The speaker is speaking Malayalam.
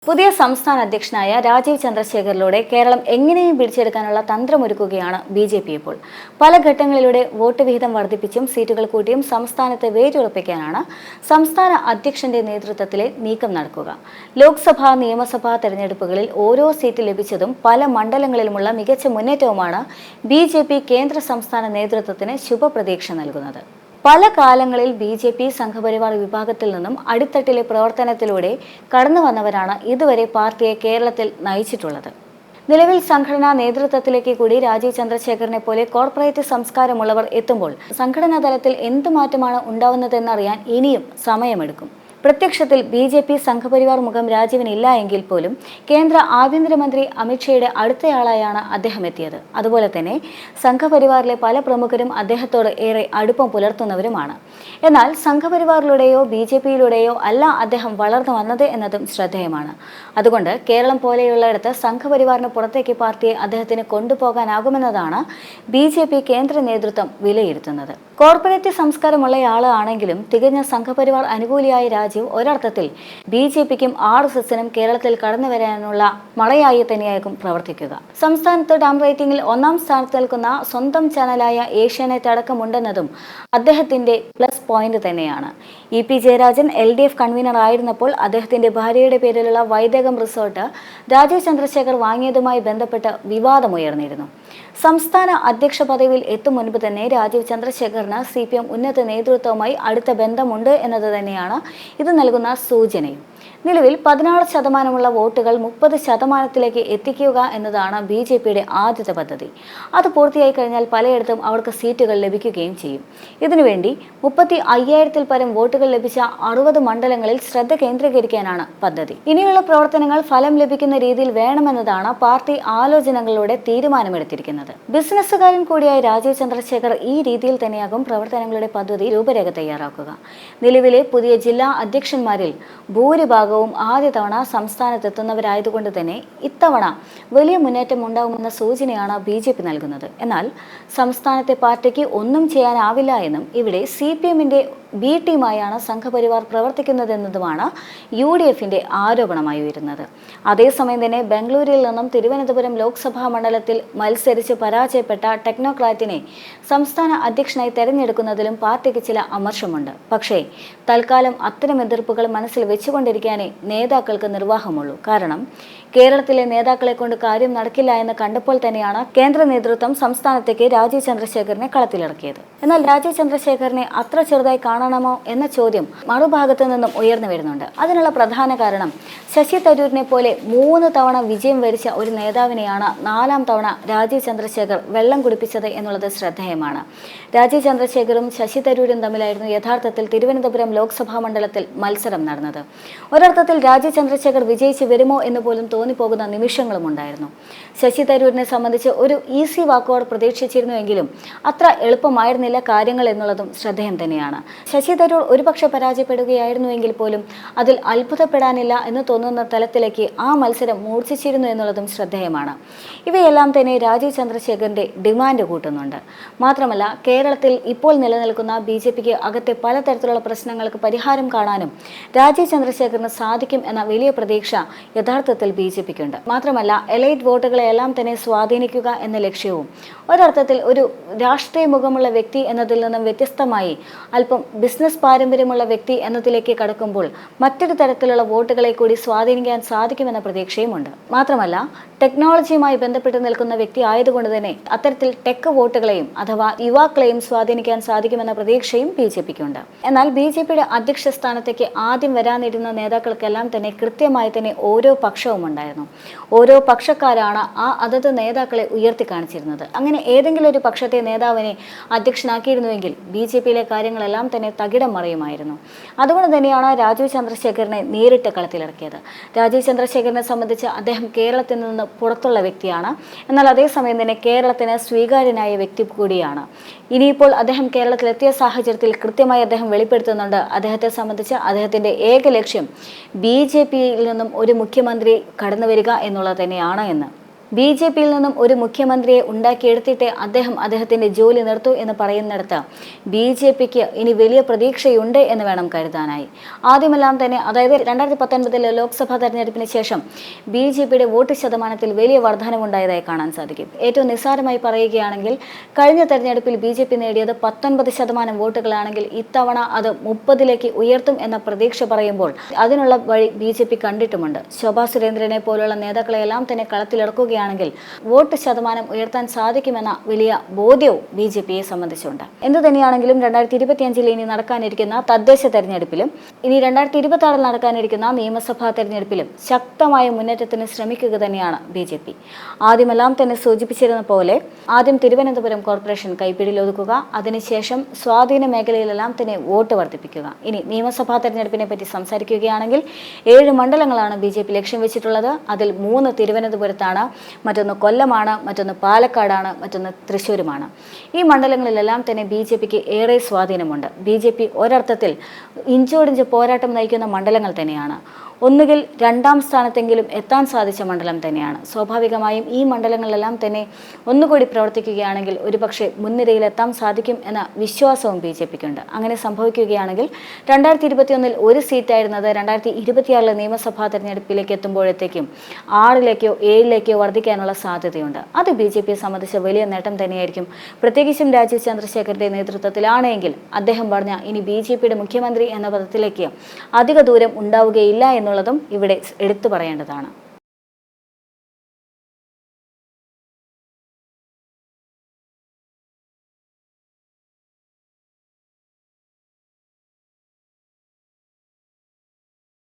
പുതിയ സംസ്ഥാന അധ്യക്ഷനായ രാജീവ് ചന്ദ്രശേഖറിലൂടെ കേരളം എങ്ങനെയും പിടിച്ചെടുക്കാനുള്ള തന്ത്രമൊരുക്കുകയാണ് ബി.ജെ.പി. ഇപ്പോൾ. പല ഘട്ടങ്ങളിലൂടെ വോട്ട് വിഹിതം വർദ്ധിപ്പിച്ചും സീറ്റുകൾ കൂട്ടിയും സംസ്ഥാനത്തെ വേരുറപ്പിക്കാനാണ് സംസ്ഥാന അധ്യക്ഷന്റെ നേതൃത്വത്തിലെ നീക്കം നടക്കുക. ലോക്സഭാ, നിയമസഭാ തെരഞ്ഞെടുപ്പുകളിൽ ഓരോ സീറ്റ് ലഭിച്ചതും പല മണ്ഡലങ്ങളിലുമുള്ള മികച്ച മുന്നേറ്റവുമാണ് ബി.ജെ.പി. കേന്ദ്ര സംസ്ഥാന നേതൃത്വത്തിന് ശുഭപ്രതീക്ഷ നൽകുന്നത്. പല കാലങ്ങളിൽ ബി.ജെ.പി. സംഘപരിവാർ വിഭാഗത്തിൽ നിന്നും അടിത്തട്ടിലെ പ്രവർത്തനത്തിലൂടെ കടന്നു വന്നവരാണ് ഇതുവരെ പാർട്ടിയെ കേരളത്തിൽ നയിച്ചിട്ടുള്ളത്. നിലവിൽ സംഘടനാ നേതൃത്വത്തിലേക്ക് കൂടി രാജീവ് ചന്ദ്രശേഖറിനെ പോലെ കോർപ്പറേറ്റ് സംസ്കാരമുള്ളവർ എത്തുമ്പോൾ സംഘടനാ തലത്തിൽ എന്ത് മാറ്റമാണ് ഉണ്ടാവുന്നതെന്നറിയാൻ ഇനിയും സമയമെടുക്കും. പ്രത്യക്ഷത്തിൽ ബി.ജെ.പി. സംഘപരിവാർ മുഖം രാജീവിനില്ല എങ്കിൽ പോലും കേന്ദ്ര ആഭ്യന്തരമന്ത്രി അമിത്ഷായുടെ അടുത്തയാളായാണ് അദ്ദേഹം എത്തിയത്. അതുപോലെ തന്നെ സംഘപരിവാറിലെ പല പ്രമുഖരും അദ്ദേഹത്തോട് ഏറെ അടുപ്പം പുലർത്തുന്നവരുമാണ്. എന്നാൽ സംഘപരിവാറിലൂടെയോ ബി.ജെ.പിയിലൂടെയോ അല്ല അദ്ദേഹം വളർന്നു വന്നത് എന്നതും ശ്രദ്ധേയമാണ്. അതുകൊണ്ട് കേരളം പോലെയുള്ളിടത്ത് സംഘപരിവാറിന് പുറത്തേക്ക് പാർട്ടിയെ അദ്ദേഹത്തിന് കൊണ്ടുപോകാനാകുമെന്നതാണ് ബി.ജെ.പി. കേന്ദ്ര നേതൃത്വം വിലയിരുത്തുന്നത്. കോർപ്പറേറ്റ് സംസ്കാരമുള്ളയാളാണെങ്കിലും തികഞ്ഞ സംഘപരിവാർ അനുകൂലിയായ രാജീവ് ഒരർത്ഥത്തിൽ ബി.ജെ.പിക്കും RSSനും കേരളത്തിൽ കടന്നു വരാനുള്ള മറയായി തന്നെയായിരിക്കും പ്രവർത്തിക്കുക. സംസ്ഥാനത്ത് ഡാം റേറ്റിംഗിൽ 1-ാം സ്ഥാനത്ത് നിൽക്കുന്ന സ്വന്തം ചാനലായ ഏഷ്യാനെറ്റ് അടക്കമുണ്ടെന്നതും അദ്ദേഹത്തിന്റെ പ്ലസ് പോയിന്റ് തന്നെയാണ്. E.P. ജയരാജൻ LDF കൺവീനർ ആയിരുന്നപ്പോൾ അദ്ദേഹത്തിന്റെ ഭാര്യയുടെ പേരിലുള്ള വൈദേകം റിസോർട്ട് രാജീവ് ചന്ദ്രശേഖർ വാങ്ങിയതുമായി ബന്ധപ്പെട്ട് വിവാദമുയർന്നിരുന്നു. സംസ്ഥാന അധ്യക്ഷ പദവിയിൽ എത്തും മുൻപ് തന്നെ രാജീവ് ചന്ദ്രശേഖറിന് CPM ഉന്നത നേതൃത്വവുമായി അടുത്ത ബന്ധമുണ്ട് എന്നത് തന്നെയാണ് ഇത് നൽകുന്ന സൂചനയും. നിലവിൽ 16% വോട്ടുകൾ 30% എത്തിക്കുക എന്നതാണ് ബി.ജെ.പിയുടെ ആദ്യത്തെ പദ്ധതി. അത് പൂർത്തിയായി കഴിഞ്ഞാൽ പലയിടത്തും അവർക്ക് സീറ്റുകൾ ലഭിക്കുകയും ചെയ്യും. ഇതിനുവേണ്ടി 35,000-ൽ പരം വോട്ടുകൾ ലഭിച്ച 60 മണ്ഡലങ്ങളിൽ ശ്രദ്ധ കേന്ദ്രീകരിക്കാനാണ് പദ്ധതി. ഇനിയുള്ള പ്രവർത്തനങ്ങൾ ഫലം ലഭിക്കുന്ന രീതിയിൽ വേണമെന്നതാണ് പാർട്ടി ആലോചനകളിലൂടെ തീരുമാനമെടുത്തിരിക്കുന്നത്. ബിസിനസ്സുകാരൻ കൂടിയായ രാജീവ് ചന്ദ്രശേഖർ ഈ രീതിയിൽ തന്നെയാകും പ്രവർത്തനങ്ങളുടെ പദ്ധതി രൂപരേഖ തയ്യാറാക്കുക. നിലവിലെ പുതിയ ജില്ലാ അധ്യക്ഷന്മാരിൽ ഭൂരിഭാഗവും ആദ്യ തവണ സംസ്ഥാനത്തെത്തുന്നവരായതുകൊണ്ട് തന്നെ ഇത്തവണ വലിയ മുന്നേറ്റം ഉണ്ടാകുമെന്ന സൂചനയാണ് ബി.ജെ.പി. നൽകുന്നത്. എന്നാൽ സംസ്ഥാനത്തെ പാർട്ടിക്ക് ഒന്നും ചെയ്യാനാവില്ല എന്നും ഇവിടെ CPMന്റെ B ടീമായാണ് സംഘപരിവാർ പ്രവർത്തിക്കുന്നതെന്നതുമാണ് UDFന്റെ ആരോപണമായി വരുന്നത്. അതേസമയം തന്നെ ബംഗളൂരിൽ നിന്നും തിരുവനന്തപുരം ലോക്സഭാ മണ്ഡലത്തിൽ മത്സരിച്ച് പരാജയപ്പെട്ട ടെക്നോക്രാറ്റിനെ സംസ്ഥാന അധ്യക്ഷനായി തെരഞ്ഞെടുക്കുന്നതിലും പാർട്ടിക്ക് ചില അമർഷമുണ്ട്. പക്ഷേ തൽക്കാലം അത്തരം എതിർപ്പുകൾ മനസ്സിൽ വെച്ചുകൊണ്ടിരിക്കാനേ നേതാക്കൾക്ക് നിർവാഹമുള്ളൂ. കാരണം കേരളത്തിലെ നേതാക്കളെ കൊണ്ട് കാര്യം നടക്കില്ല എന്ന് കണ്ടപ്പോൾ തന്നെയാണ് കേന്ദ്ര നേതൃത്വം സംസ്ഥാനത്തേക്ക് രാജീവ് ചന്ദ്രശേഖറിനെ കളത്തിലിറക്കിയത്. എന്നാൽ രാജീവ് ചന്ദ്രശേഖറിനെ അത്ര ചെറുതായി കാണണമോ എന്ന ചോദ്യം മറുഭാഗത്തു നിന്നും ഉയർന്നു വരുന്നുണ്ട്. അതിനുള്ള പ്രധാന കാരണം ശശി തരൂരിനെ പോലെ 3 തവണ വിജയം വരിച്ച ഒരു നേതാവിനെയാണ് 4-ാം തവണ രാജീവ് ചന്ദ്രശേഖർ വെള്ളം കുടിപ്പിച്ചത് എന്നുള്ളത് ശ്രദ്ധേയമാണ്. രാജീവ് ചന്ദ്രശേഖറും ശശി തരൂരും തമ്മിലായിരുന്നു യഥാർത്ഥത്തിൽ തിരുവനന്തപുരം ലോക്സഭാ മണ്ഡലത്തിൽ മത്സരം നടന്നത്. ഒരർത്ഥത്തിൽ രാജീവ് ചന്ദ്രശേഖർ വിജയിച്ച് വരുമോ എന്ന് പോലും തോന്നിപ്പോകുന്ന നിമിഷങ്ങളും ഉണ്ടായിരുന്നു. ശശി തരൂരിനെ സംബന്ധിച്ച് ഒരു ഈസി വാക്കോട് പ്രതീക്ഷിച്ചിരുന്നുവെങ്കിലും അത്ര എളുപ്പമായിരുന്നില്ല കാര്യങ്ങൾ എന്നുള്ളതും ശ്രദ്ധേയം തന്നെയാണ്. ശശി തരൂർ ഒരുപക്ഷെ പരാജയപ്പെടുകയായിരുന്നുവെങ്കിൽ പോലും അതിൽ അത്ഭുതപ്പെടാനില്ല എന്ന് തോന്നുന്ന തലത്തിലേക്ക് ആ മത്സരം മൂർച്ഛിച്ചിരുന്നു എന്നുള്ളതും ശ്രദ്ധേയമാണ്. ഇവയെല്ലാം തന്നെ രാജീവ് ചന്ദ്രശേഖറിന്റെ ഡിമാൻഡ് കൂട്ടുന്നുണ്ട്. മാത്രമല്ല കേരളത്തിൽ ഇപ്പോൾ നിലനിൽക്കുന്ന ബി.ജെ.പിക്ക് അകത്തെ പലതരത്തിലുള്ള പ്രശ്നങ്ങൾക്ക് പരിഹാരം കാണാനും രാജീവ് ചന്ദ്രശേഖറിന് സാധിക്കും എന്ന വലിയ പ്രതീക്ഷ യഥാർത്ഥത്തിൽ ബി.ജെ.പിക്കുണ്ട്. മാത്രമല്ല എലൈറ്റ് വോട്ടുകളെല്ലാം തന്നെ സ്വാധീനിക്കുക എന്ന ലക്ഷ്യവും ഒരർത്ഥത്തിൽ ഒരു രാഷ്ട്രീയ മുഖമുള്ള വ്യക്തി എന്നതിൽ നിന്നും വ്യത്യസ്തമായി അല്പം ബിസിനസ് പാരമ്പര്യമുള്ള വ്യക്തി എന്നതിലേക്ക് കടക്കുമ്പോൾ മറ്റൊരു തരത്തിലുള്ള വോട്ടുകളെ കൂടി സ്വാധീനിക്കാൻ സാധിക്കുമെന്ന പ്രതീക്ഷയുമുണ്ട്. മാത്രമല്ല ടെക്നോളജിയുമായി ബന്ധപ്പെട്ട് നിൽക്കുന്ന വ്യക്തി ആയതുകൊണ്ട് തന്നെ അത്തരത്തിൽ ടെക് വോട്ടുകളെയും അഥവാ യുവാക്കളെയും സ്വാധീനിക്കാൻ സാധിക്കുമെന്ന പ്രതീക്ഷയും ബി.ജെ.പിക്കുണ്ട്. എന്നാൽ ബി.ജെ.പിയുടെ അധ്യക്ഷ സ്ഥാനത്തേക്ക് ആദ്യം വരാനിരുന്ന നേതാക്കൾക്കെല്ലാം തന്നെ കൃത്യമായി തന്നെ ഓരോ പക്ഷവും ഉണ്ടായിരുന്നു. ഓരോ പക്ഷക്കാരാണ് ആ അതത് നേതാക്കളെ ഉയർത്തി കാണിച്ചിരുന്നത്. അങ്ങനെ ഏതെങ്കിലും ഒരു പക്ഷത്തെ നേതാവിനെ അധ്യക്ഷനാക്കിയിരുന്നുവെങ്കിൽ ബി.ജെ.പിയിലെ കാര്യങ്ങളെല്ലാം തന്നെ തകിടം മറിയുമായിരുന്നു. അതുകൊണ്ട് തന്നെയാണ് രാജീവ് ചന്ദ്രശേഖറിനെ നേരിട്ട് കളത്തിലിറക്കിയത്. രാജീവ് ചന്ദ്രശേഖറിനെ സംബന്ധിച്ച് അദ്ദേഹം കേരളത്തിൽ നിന്ന് പുറത്തുള്ള വ്യക്തിയാണ്. എന്നാൽ അതേസമയം തന്നെ കേരളത്തിന് സ്വീകാര്യനായ വ്യക്തി കൂടിയാണ്. ഇനിയിപ്പോൾ അദ്ദേഹം കേരളത്തിലെത്തിയ സാഹചര്യത്തിൽ കൃത്യമായി അദ്ദേഹം വെളിപ്പെടുത്തുന്നുണ്ട് അദ്ദേഹത്തെ സംബന്ധിച്ച് അദ്ദേഹത്തിന്റെ ഏക ലക്ഷ്യം ബി.ജെ.പിയിൽ നിന്നും ഒരു മുഖ്യമന്ത്രി കടന്നു വരിക എന്നുള്ളത് തന്നെയാണ് എന്ന്. BJP-യിൽ നിന്നും ഒരു മുഖ്യമന്ത്രിയെ ഉണ്ടാക്കിയെടുത്തിട്ടേ അദ്ദേഹത്തിന്റെ ജോലി നിർത്തൂ എന്ന് പറയുന്നിടത്ത് BJP-ക്ക് ഇനി വലിയ പ്രതീക്ഷയുണ്ട് എന്ന് വേണം കരുതാനായി. ആദ്യമെല്ലാം തന്നെ, അതായത് 2019 ലോക്സഭാ തെരഞ്ഞെടുപ്പിന് ശേഷം BJP-യുടെ വോട്ട് ശതമാനത്തിൽ വലിയ വർധനവുണ്ടായതായി കാണാൻ സാധിക്കും. ഏറ്റവും നിസ്സാരമായി പറയുകയാണെങ്കിൽ, കഴിഞ്ഞ തെരഞ്ഞെടുപ്പിൽ BJP നേടിയത് 19% വോട്ടുകളാണെങ്കിൽ ഇത്തവണ അത് 30-ലേക്ക് ഉയർത്തും എന്ന പ്രതീക്ഷ പറയുമ്പോൾ അതിനുള്ള വഴി BJP കണ്ടിട്ടുമുണ്ട്. ശോഭാ സുരേന്ദ്രനെ പോലുള്ള നേതാക്കളെല്ലാം തന്നെ കളത്തിലിറക്കുകയാണെങ്കിൽ വോട്ട് ശതമാനം ഉയർത്താൻ സാധിക്കുമെന്ന വലിയ ബോധ്യവും BJP-യെ സംബന്ധിച്ചുണ്ട്. എന്തു തന്നെയാണെങ്കിലും 2025-ൽ ഇനി നടക്കാനിരിക്കുന്ന തദ്ദേശ തെരഞ്ഞെടുപ്പിലും ഇനി 2026-ൽ നടക്കാനിരിക്കുന്ന നിയമസഭാ തെരഞ്ഞെടുപ്പിലും ശക്തമായ മുന്നേറ്റത്തിന് ശ്രമിക്കുക തന്നെയാണ് BJP. ആദ്യമെല്ലാം തന്നെ സൂചിപ്പിച്ചിരുന്ന പോലെ ആദ്യം തിരുവനന്തപുരം കോർപ്പറേഷൻ കൈപ്പിടിയിലൊതുക്കുക, അതിനുശേഷം സ്വാധീന മേഖലയിലെല്ലാം തന്നെ വോട്ട് വർദ്ധിപ്പിക്കുക. ഇനി നിയമസഭാ തെരഞ്ഞെടുപ്പിനെ പറ്റി സംസാരിക്കുകയാണെങ്കിൽ 7 മണ്ഡലങ്ങളാണ് BJP ലക്ഷ്യം വെച്ചിട്ടുള്ളത്. അതിൽ 3 തിരുവനന്തപുരത്താണ്, മറ്റൊന്ന് കൊല്ലമാണ്, മറ്റൊന്ന് പാലക്കാടാണ്, മറ്റൊന്ന് തൃശ്ശൂരുമാണ്. ഈ മണ്ഡലങ്ങളിലെല്ലാം തന്നെ BJP-ക്ക് ഏറെ സ്വാധീനമുണ്ട്. BJP ഒരർത്ഥത്തിൽ ഇഞ്ചോടിഞ്ച് പോരാട്ടം നയിക്കുന്ന മണ്ഡലങ്ങൾ തന്നെയാണ്. ഒന്നുകിൽ 2ാം സ്ഥാനത്തെങ്കിലും എത്താൻ സാധിച്ച മണ്ഡലം തന്നെയാണ്. സ്വാഭാവികമായും ഈ മണ്ഡലങ്ങളിലെല്ലാം തന്നെ ഒന്നുകൂടി പ്രവർത്തിക്കുകയാണെങ്കിൽ ഒരുപക്ഷെ മുൻനിരയിലെത്താൻ സാധിക്കും എന്ന വിശ്വാസവും BJP-ക്കുണ്ട്. അങ്ങനെ സംഭവിക്കുകയാണെങ്കിൽ 2021-ൽ ഒരു സീറ്റായിരുന്നത് 2026-ലെ നിയമസഭാ തെരഞ്ഞെടുപ്പിലേക്ക് എത്തുമ്പോഴത്തേക്കും 6-ലേക്കോ 7-ലേക്കോ വർദ്ധിക്കാനുള്ള സാധ്യതയുണ്ട്. അത് BJP-യെ സംബന്ധിച്ച വലിയ നേട്ടം തന്നെയായിരിക്കും. പ്രത്യേകിച്ചും രാജീവ് ചന്ദ്രശേഖറിന്റെ നേതൃത്വത്തിലാണെങ്കിൽ അദ്ദേഹം പറഞ്ഞ ഇനി BJP-യുടെ മുഖ്യമന്ത്രി എന്ന പദത്തിലേക്ക് അധിക ദൂരം ഉണ്ടാവുകയില്ല എന്നുള്ളതും ഇവിടെ എടുത്തു പറയേണ്ടതാണ്.